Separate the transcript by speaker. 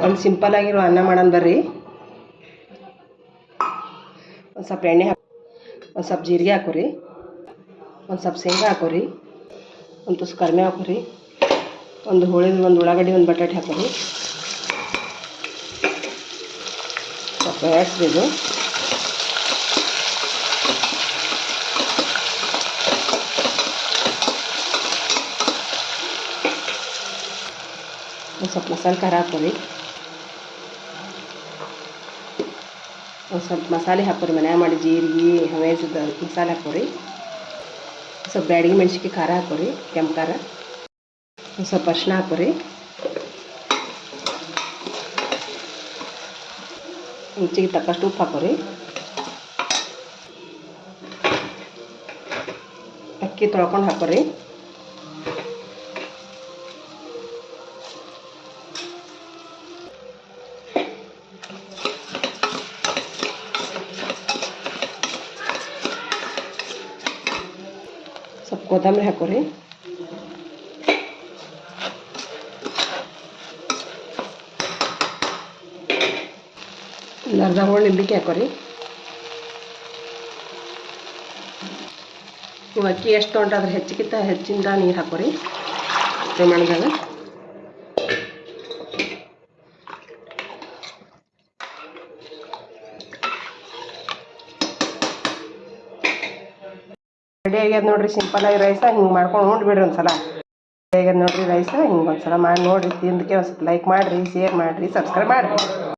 Speaker 1: ಒಂದು ಸಿಂಪಲ್ ಆಗಿರೋ ಅನ್ನ ಮಾಡೋಣ ಬರ್ರಿ. ಒಂದು ಸ್ವಲ್ಪ ಎಣ್ಣೆ ಒಂದು ಸ್ವಲ್ಪ ಜೀರಿಗೆ ಹಾಕೋರಿ, ಒಂದು ಸ್ವಲ್ಪ ಶೇಂಗಾ ಹಾಕೋರಿ, ಒಂದು ತುಸು ಕರಿಬೇವು ಹಾಕೋರಿ, ಒಂದು ಉಳ್ಳಾಗಡ್ಡಿ ಒಂದು ಬಟಾಟೆ ಹಾಕೋರಿ. ಸ್ವಲ್ಪ ಬೇಯಿಸ್ಬೇಕು. ಒಂದು ಸ್ವಲ್ಪ ಮಸಾಲೆ ಖಾರ ಹಾಕೋರಿ, ಒಂದು ಸ್ವಲ್ಪ ಮಸಾಲೆ ಹಾಕೋರಿ, ಮನ್ಯಾಗ ಮಾಡಿ ಜೀರಿಗೆ ಹವೇಜದ ಮಸಾಲೆ ಹಾಕೋರಿ. ಸ್ವಲ್ಪ ಬ್ಯಾಡಗಿ ಮೆಣ್ಸಿನ್ಕಾಯಿ ಖಾರ ಹಾಕೋರಿ, ಕೆಂಪು ಖಾರ, ಒಂದು ಸ್ವಲ್ಪ ಅರಿಶಿನ ಹಾಕೋರಿ, ರುಚಿಗೆ ತಕ್ಕಷ್ಟು ಉಪ್ಪು ಹಾಕೋರಿ. ಅಕ್ಕಿ ತೊಳ್ಕೊಂಡು ಹಾಕೋರಿ. ಸ್ವಲ್ಪ ಕೊತ್ತಂಬರಿ ಹಾಕೋರಿ. ಒಂದು ಅರ್ಧ ಹೋಳು ನಿಂಬಿಕೆ ಹಾಕೋರಿ. ನೀವು ಅಕ್ಕಿ ಎಷ್ಟು ತೊಗೊಂಡ್ರೆ ಅದ್ರ ಹೆಚ್ಚಿಂದ ನೀರು ಹಾಕೋರಿ ಪ್ರಮಾಣದಾಗ. ರೆಡಿ ಆಗ್ಯದ ನೋಡ್ರಿ ಸಿಂಪಲ್ ಆಗಿ ರೈಸ. ಹಿಂಗೆ ಮಾಡ್ಕೊಂಡು ನೋಡಿಬಿಡ್ರಿ ಒಂದ್ಸಲ. ರೆಡಿ ಆಗ್ಯದ ನೋಡ್ರಿ ರೈಸ. ಹಿಂಗೆ ಒಂದ್ಸಲ ಮಾಡಿ ನೋಡಿರಿ, ತಿಂದಕ್ಕೆ ಒಂದು ಸ್ವಲ್ಪ ಲೈಕ್ ಮಾಡಿರಿ, ಶೇರ್ ಮಾಡಿರಿ, ಸಬ್ಸ್ಕ್ರೈಬ್ ಮಾಡಿರಿ.